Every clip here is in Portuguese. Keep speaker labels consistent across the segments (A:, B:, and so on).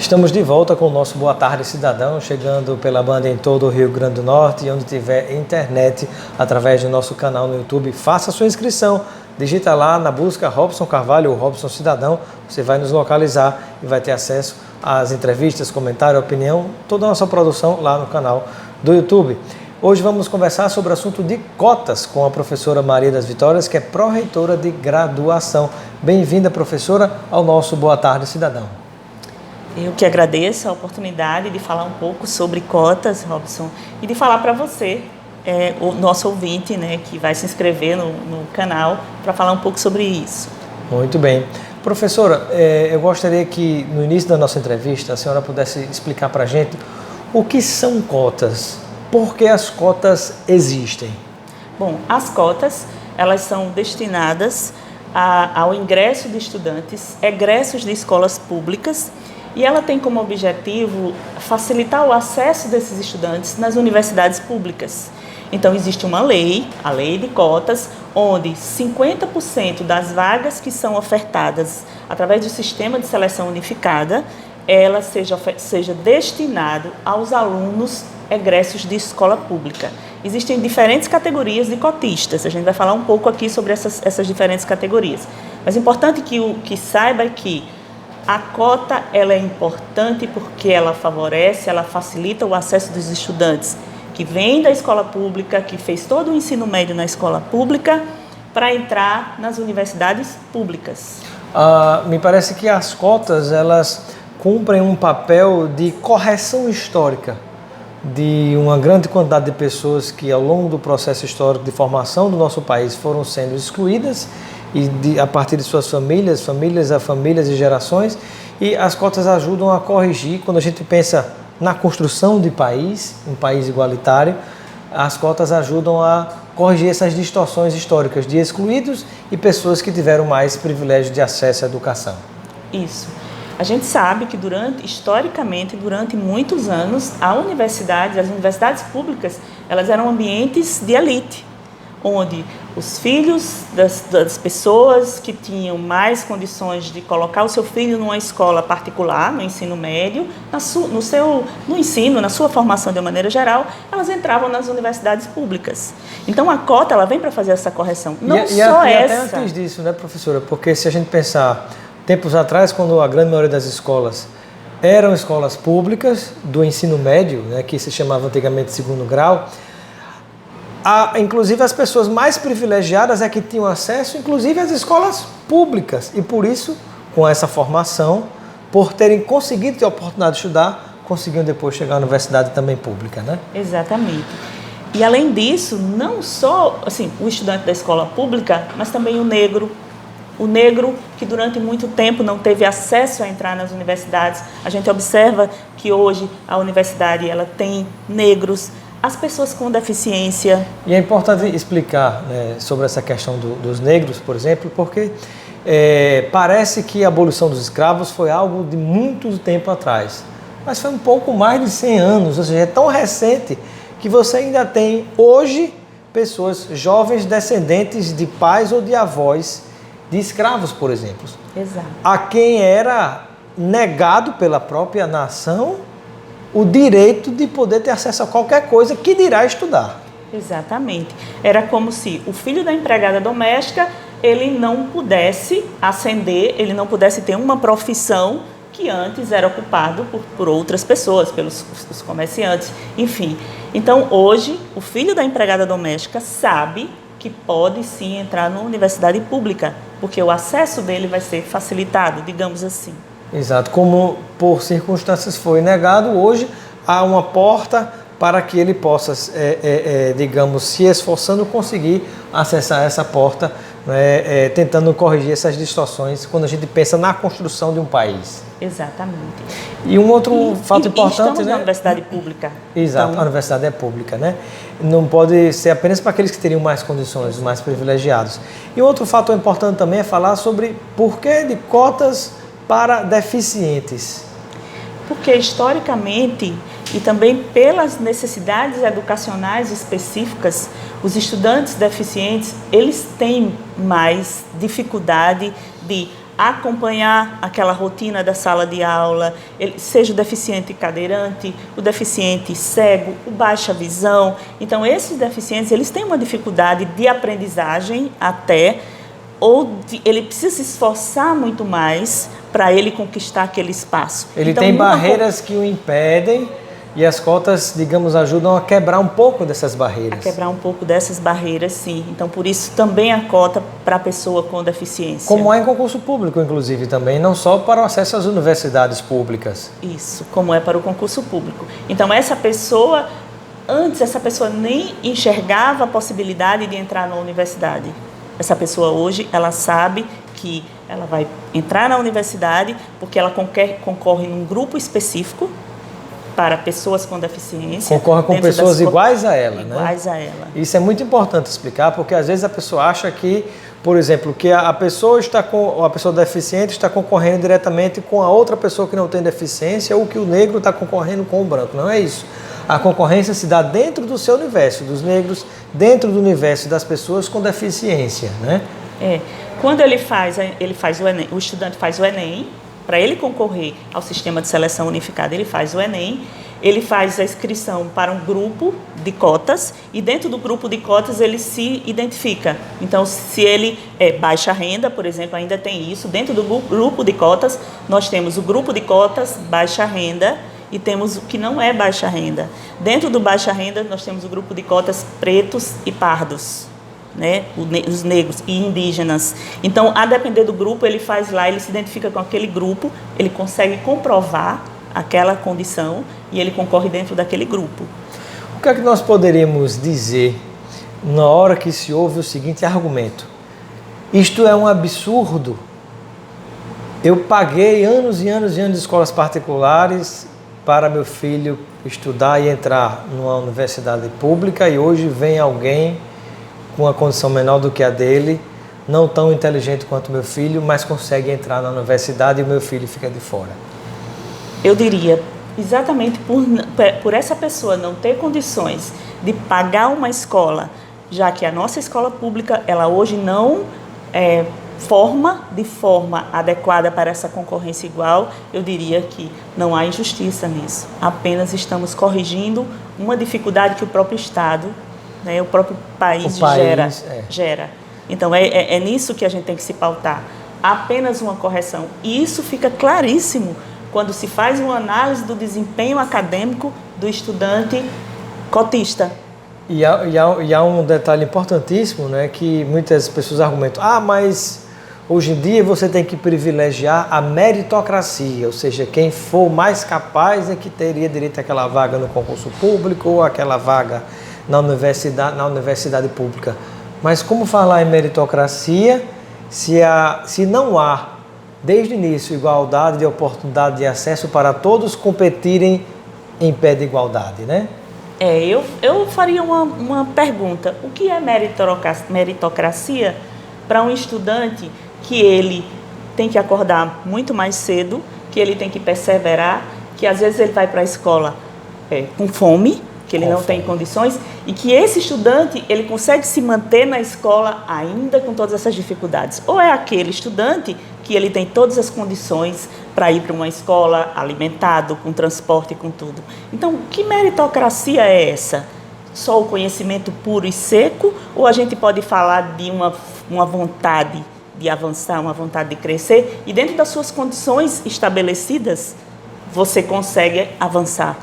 A: Estamos de volta com o nosso Boa Tarde Cidadão, chegando pela banda em todo o Rio Grande do Norte e onde tiver internet, através do nosso canal no YouTube. Faça a sua inscrição, digita lá na busca Robson Carvalho ou Robson Cidadão, você vai nos localizar e vai ter acesso às entrevistas, comentário, opinião, toda a nossa produção lá no canal do YouTube. Hoje vamos conversar sobre o assunto de cotas com a professora Maria das Vitórias, que é pró-reitora de graduação. Bem-vinda, professora, ao nosso Boa Tarde Cidadão.
B: Eu que agradeço a oportunidade de falar um pouco sobre cotas, Robson, e de falar para você, o nosso ouvinte, né, que vai se inscrever no canal, para falar um pouco sobre isso.
A: Muito bem. Professora, eu gostaria que no início da nossa entrevista a senhora pudesse explicar para a gente o que são cotas, por que as cotas existem.
B: Bom, as cotas, elas são destinadas ao ingresso de estudantes egressos de escolas públicas, e ela tem como objetivo facilitar o acesso desses estudantes nas universidades públicas. Então, existe uma lei, a Lei de Cotas, onde 50% das vagas que são ofertadas através do sistema de seleção unificada, ela seja destinado aos alunos egressos de escola pública. Existem diferentes categorias de cotistas, a gente vai falar um pouco aqui sobre essas diferentes categorias. Mas é importante que saiba que a cota ela é importante porque ela favorece, ela facilita o acesso dos estudantes que vêm da escola pública, que fez todo o ensino médio na escola pública, para entrar nas universidades públicas.
A: Me parece que as cotas elas cumprem um papel de correção histórica de uma grande quantidade de pessoas que ao longo do processo histórico de formação do nosso país foram sendo excluídas e a partir de suas famílias e gerações, e as cotas ajudam a corrigir. Quando a gente pensa na construção de país, um país igualitário, as cotas ajudam a corrigir essas distorções históricas de excluídos e pessoas que tiveram mais privilégio de acesso à educação.
B: Isso. A gente sabe que historicamente, durante muitos anos, as universidades públicas, elas eram ambientes de elite, onde os filhos das pessoas que tinham mais condições de colocar o seu filho numa escola particular, no ensino médio, no ensino, na sua formação de uma maneira geral, elas entravam nas universidades públicas. Então a cota ela vem para fazer essa correção.
A: Até antes disso, né, professora? Porque se a gente pensar tempos atrás, quando a grande maioria das escolas eram escolas públicas do ensino médio, né, que se chamava antigamente segundo grau, inclusive as pessoas mais privilegiadas é que tinham acesso, inclusive às escolas públicas. E por isso, com essa formação, por terem conseguido ter a oportunidade de estudar, conseguiam depois chegar à universidade também pública, né?
B: Exatamente. E além disso, não só o estudante da escola pública, mas também o negro que durante muito tempo não teve acesso a entrar nas universidades. A gente observa que hoje a universidade ela tem negros, as pessoas com deficiência.
A: E é importante explicar, né, sobre essa questão dos negros, por exemplo, porque parece que a abolição dos escravos foi algo de muito tempo atrás, mas foi um pouco mais de 100 anos, ou seja, é tão recente que você ainda tem hoje pessoas jovens descendentes de pais ou de avós de escravos, por exemplo.
B: Exato.
A: A quem era negado pela própria nação o direito de poder ter acesso a qualquer coisa, que dirá estudar.
B: Exatamente. Era como se o filho da empregada doméstica, ele não pudesse ascender, ele não pudesse ter uma profissão que antes era ocupado por outras pessoas, pelos comerciantes, enfim. Então, hoje, o filho da empregada doméstica sabe que pode sim entrar na universidade pública, porque o acesso dele vai ser facilitado, digamos assim.
A: Exato, como por circunstâncias foi negado, hoje há uma porta para que ele possa, digamos, se esforçando, conseguir acessar essa porta, né, tentando corrigir essas distorções quando a gente pensa na construção de um país.
B: Exatamente.
A: E um outro fato importante,
B: estamos
A: né?
B: na universidade pública.
A: Exato, então, a universidade é pública, né? Não pode ser apenas para aqueles que teriam mais condições, os mais privilegiados. E outro fator importante também é falar sobre por que de cotas para deficientes.
B: Porque historicamente e também pelas necessidades educacionais específicas, os estudantes deficientes, eles têm mais dificuldade de acompanhar aquela rotina da sala de aula, seja o deficiente cadeirante, o deficiente cego, o baixa visão. Então, esses deficientes, eles têm uma dificuldade de aprendizagem até, ele precisa se esforçar muito mais para ele conquistar aquele espaço.
A: Ele
B: então,
A: tem barreiras que o impedem e as cotas, digamos, ajudam a quebrar um pouco dessas barreiras.
B: A quebrar um pouco dessas barreiras, sim. Então, por isso, também a cota para a pessoa com deficiência.
A: Como há em concurso público, inclusive, também, não só para o acesso às universidades públicas.
B: Isso, como é para o concurso público. Então, essa pessoa, antes, essa pessoa nem enxergava a possibilidade de entrar na universidade. Essa pessoa hoje, ela sabe que ela vai entrar na universidade porque ela concorre num grupo específico para pessoas com deficiência.
A: Concorre com pessoas iguais a ela, né?
B: Iguais a ela.
A: Isso é muito importante explicar, porque às vezes a pessoa acha que, por exemplo, que a pessoa deficiente está concorrendo diretamente com a outra pessoa que não tem deficiência, ou que o negro está concorrendo com o branco. Não é isso. A concorrência se dá dentro do seu universo, dos negros, dentro do universo das pessoas com deficiência, né?
B: Quando ele faz o Enem, o estudante faz o Enem, para ele concorrer ao sistema de seleção unificada, ele faz o Enem, ele faz a inscrição para um grupo de cotas e dentro do grupo de cotas ele se identifica. Então, se ele é baixa renda, por exemplo, ainda tem isso. Dentro do grupo de cotas, nós temos o grupo de cotas baixa renda e temos o que não é baixa renda. Dentro do baixa renda, nós temos o grupo de cotas pretos e pardos, né? Os negros e indígenas. Então, a depender do grupo, ele faz lá, ele se identifica com aquele grupo, ele consegue comprovar aquela condição e ele concorre dentro daquele grupo.
A: O que é que nós poderíamos dizer na hora que se ouve o seguinte argumento? Isto é um absurdo. Eu paguei anos e anos e anos de escolas particulares para meu filho estudar e entrar numa universidade pública e hoje vem alguém com uma condição menor do que a dele, não tão inteligente quanto meu filho, mas consegue entrar na universidade e o meu filho fica de fora.
B: Eu diria, exatamente por essa pessoa não ter condições de pagar uma escola, já que a nossa escola pública, ela hoje não forma de forma adequada para essa concorrência igual, eu diria que não há injustiça nisso. Apenas estamos corrigindo uma dificuldade que o próprio Estado, né, o próprio país gera. Então, é nisso que a gente tem que se pautar. Apenas uma correção. E isso fica claríssimo quando se faz uma análise do desempenho acadêmico do estudante cotista.
A: E há um detalhe importantíssimo, né, que muitas pessoas argumentam, mas hoje em dia você tem que privilegiar a meritocracia, ou seja, quem for mais capaz é que teria direito àquela vaga no concurso público ou àquela vaga na universidade pública. Mas como falar em meritocracia se não há, desde o início, igualdade de oportunidade de acesso para todos competirem em pé de igualdade, né?
B: Eu faria uma pergunta. O que é meritocracia para um estudante que ele tem que acordar muito mais cedo, que ele tem que perseverar, que às vezes ele vai para a escola com fome, que ele não tem condições, e que esse estudante ele consegue se manter na escola ainda com todas essas dificuldades? Ou é aquele estudante que ele tem todas as condições para ir para uma escola alimentado, com transporte e com tudo? Então, que meritocracia é essa? Só o conhecimento puro e seco? Ou a gente pode falar de uma vontade de avançar, uma vontade de crescer, e dentro das suas condições estabelecidas, você consegue avançar?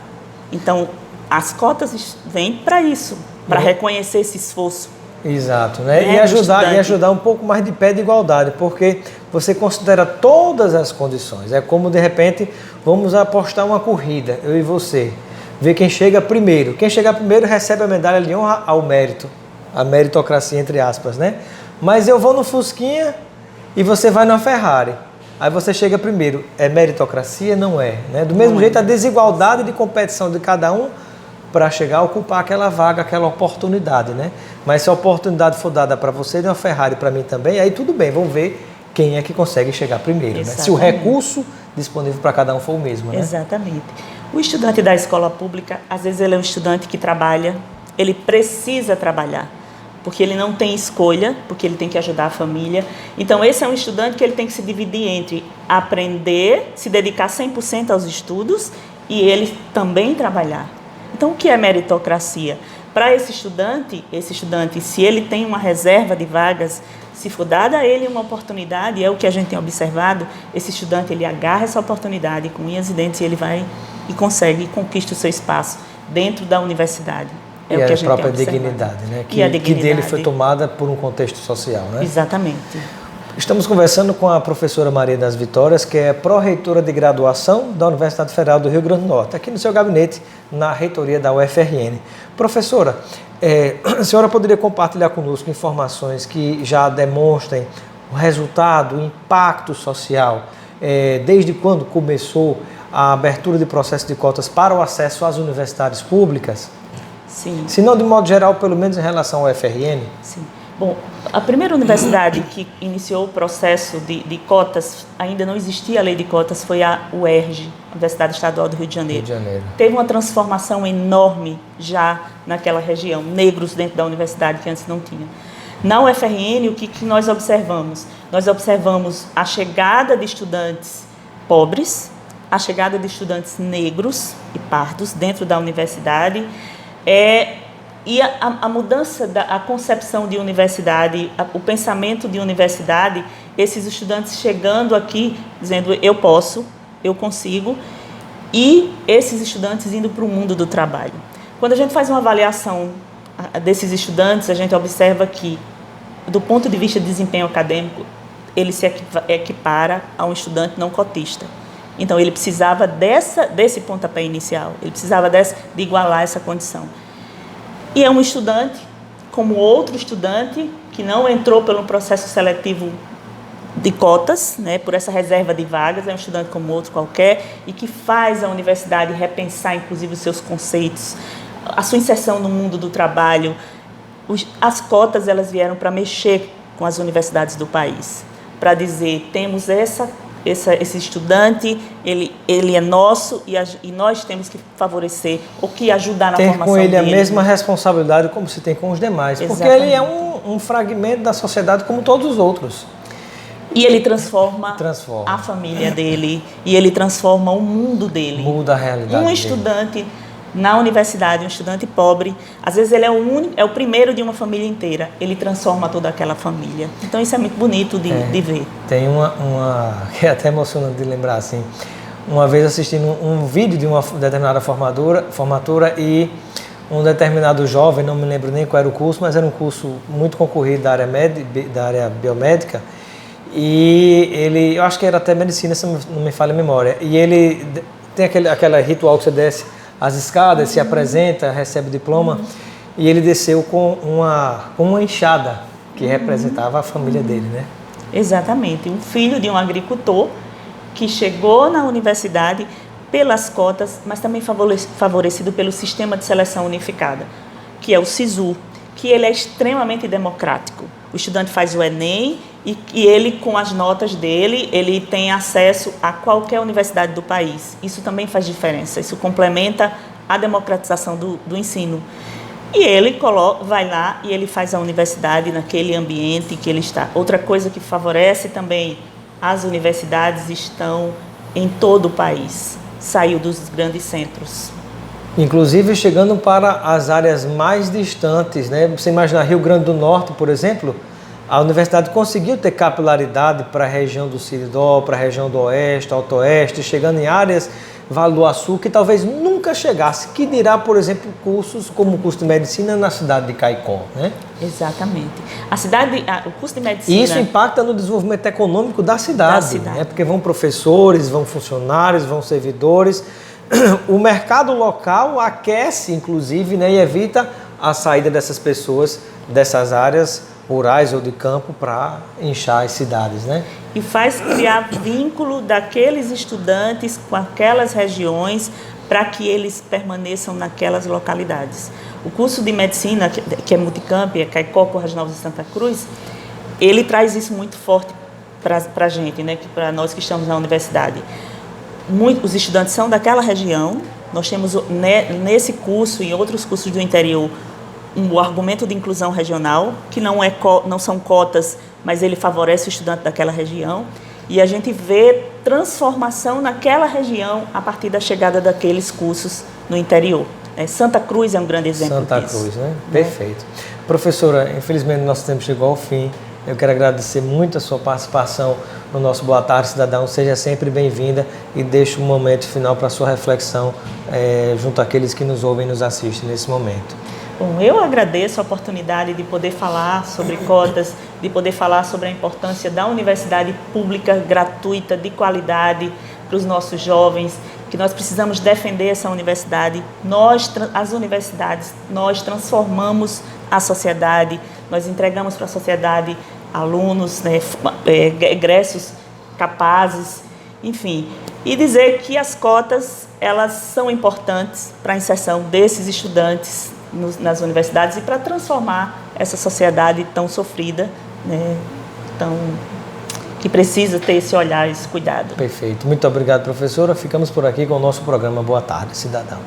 B: Então, as cotas vêm para isso, para reconhecer esse esforço.
A: Exato, né? E ajudar um pouco mais de pé de igualdade, porque você considera todas as condições. É como, de repente, vamos apostar uma corrida, eu e você, ver quem chega primeiro. Quem chegar primeiro recebe a medalha de honra ao mérito, a meritocracia, entre aspas, né? Mas eu vou no Fusquinha e você vai na Ferrari. Aí você chega primeiro. É meritocracia? Não é, né? Do mesmo jeito, a desigualdade de competição de cada um para chegar a ocupar aquela vaga, aquela oportunidade, né? Mas se a oportunidade for dada para você de uma Ferrari, para mim também, aí tudo bem, vamos ver quem é que consegue chegar primeiro, né? Se o recurso disponível para cada um for o mesmo, né?
B: Exatamente. O estudante da escola pública, às vezes ele é um estudante que trabalha, ele precisa trabalhar. porque ele não tem escolha, porque ele tem que ajudar a família. Então, esse é um estudante que ele tem que se dividir entre aprender, se dedicar 100% aos estudos e ele também trabalhar. Então, o que é meritocracia? Para esse estudante, se ele tem uma reserva de vagas, se for dada a ele uma oportunidade, é o que a gente tem observado, esse estudante ele agarra essa oportunidade com unhas e dentes e ele vai e consegue, conquista o seu espaço dentro da universidade.
A: É o que a própria dignidade, né? Que dele foi tomada por um contexto social, né?
B: Exatamente.
A: Estamos conversando com a professora Maria das Vitórias, que é pró-reitora de graduação da Universidade Federal do Rio Grande do Norte, aqui no seu gabinete, na reitoria da UFRN. Professora, a senhora poderia compartilhar conosco informações que já demonstrem o resultado, o impacto social, desde quando começou a abertura de processo de cotas para o acesso às universidades públicas?
B: Sim.
A: Se não de modo geral, pelo menos em relação ao UFRN?
B: Sim. Bom, a primeira universidade que iniciou o processo de cotas, ainda não existia a lei de cotas, foi a UERJ, Universidade Estadual do Rio de Janeiro. Teve uma transformação enorme já naquela região, negros dentro da universidade que antes não tinha. Na UFRN, o que nós observamos? Nós observamos a chegada de estudantes pobres, a chegada de estudantes negros e pardos dentro da universidade, e a mudança a concepção de universidade, o pensamento de universidade, esses estudantes chegando aqui dizendo eu posso, eu consigo, e esses estudantes indo para o mundo do trabalho. Quando a gente faz uma avaliação desses estudantes, a gente observa que, do ponto de vista de desempenho acadêmico, ele se equipara a um estudante não cotista. Então, ele precisava desse pontapé inicial, ele precisava de igualar essa condição. E é um estudante, como outro estudante, que não entrou pelo processo seletivo de cotas, né, por essa reserva de vagas, é um estudante como outro qualquer, e que faz a universidade repensar, inclusive, os seus conceitos, a sua inserção no mundo do trabalho. As cotas, elas vieram para mexer com as universidades do país, para dizer, temos esse estudante, ele é nosso e nós temos que favorecer ou que ajudar na formação dele.
A: Ter com ele a mesma responsabilidade como se tem com os demais,
B: Exatamente.
A: Porque ele é um fragmento da sociedade como todos os outros.
B: E ele transforma a família dele, e ele transforma o mundo dele.
A: Muda a realidade
B: Um estudante na universidade, um estudante pobre, às vezes ele é o primeiro de uma família inteira, ele transforma toda aquela família. Então isso é muito bonito de ver.
A: Tem uma que é até emocionante de lembrar assim, uma vez assistindo um vídeo de uma determinada formatura e um determinado jovem, não me lembro nem qual era o curso, mas era um curso muito concorrido da área biomédica, e ele, eu acho que era até medicina, se não me falha a memória, e ele tem aquele ritual que você desce as escadas, se apresenta, recebe o diploma, e ele desceu com uma enxada que representava a família dele, né?
B: Exatamente, um filho de um agricultor que chegou na universidade pelas cotas, mas também favorecido pelo sistema de seleção unificada, que é o SISU, que ele é extremamente democrático. O estudante faz o Enem e ele, com as notas dele, ele tem acesso a qualquer universidade do país. Isso também faz diferença, isso complementa a democratização do ensino. E ele vai lá e ele faz a universidade naquele ambiente que ele está. Outra coisa que favorece também, as universidades estão em todo o país, saiu dos grandes centros.
A: Inclusive chegando para as áreas mais distantes, né? Você imagina Rio Grande do Norte, por exemplo, a universidade conseguiu ter capilaridade para a região do Siridó, para a região do Oeste, Alto-Oeste, chegando em áreas Vale do Açu, que talvez nunca chegasse, que dirá, por exemplo, cursos como o curso de medicina na cidade de Caicó, né?
B: Exatamente. O curso de medicina...
A: E isso impacta no desenvolvimento econômico da cidade. Né? Porque vão professores, vão funcionários, vão servidores. O mercado local aquece, inclusive, né, e evita a saída dessas pessoas dessas áreas rurais ou de campo para inchar as cidades, né?
B: E faz criar vínculo daqueles estudantes com aquelas regiões para que eles permaneçam naquelas localidades. O curso de medicina, que é Multicamp, é Caicó, Currais Novos e Santa Cruz, ele traz isso muito forte para a gente, né? Para nós que estamos na universidade. Os estudantes são daquela região. Nós temos nesse curso e outros cursos do interior o argumento de inclusão regional, que não são cotas, mas ele favorece o estudante daquela região, e a gente vê transformação naquela região a partir da chegada daqueles cursos no interior. Santa Cruz é um grande exemplo disso.
A: Santa Cruz, né? Perfeito. Professora, infelizmente nosso tempo chegou ao fim. Eu quero agradecer muito a sua participação no nosso Boa Tarde, Cidadão. Seja sempre bem-vinda e deixe um momento final para a sua reflexão junto àqueles que nos ouvem e nos assistem nesse momento.
B: Bom, eu agradeço a oportunidade de poder falar sobre cotas, de poder falar sobre a importância da universidade pública, gratuita, de qualidade para os nossos jovens, que nós precisamos defender essa universidade. As universidades, nós transformamos a sociedade, nós entregamos para a sociedade alunos, né, egressos capazes, enfim. E dizer que as cotas, elas são importantes para a inserção desses estudantes nas universidades e para transformar essa sociedade tão sofrida, né, que precisa ter esse olhar, esse cuidado.
A: Perfeito. Muito obrigado, professora. Ficamos por aqui com o nosso programa Boa Tarde, Cidadão.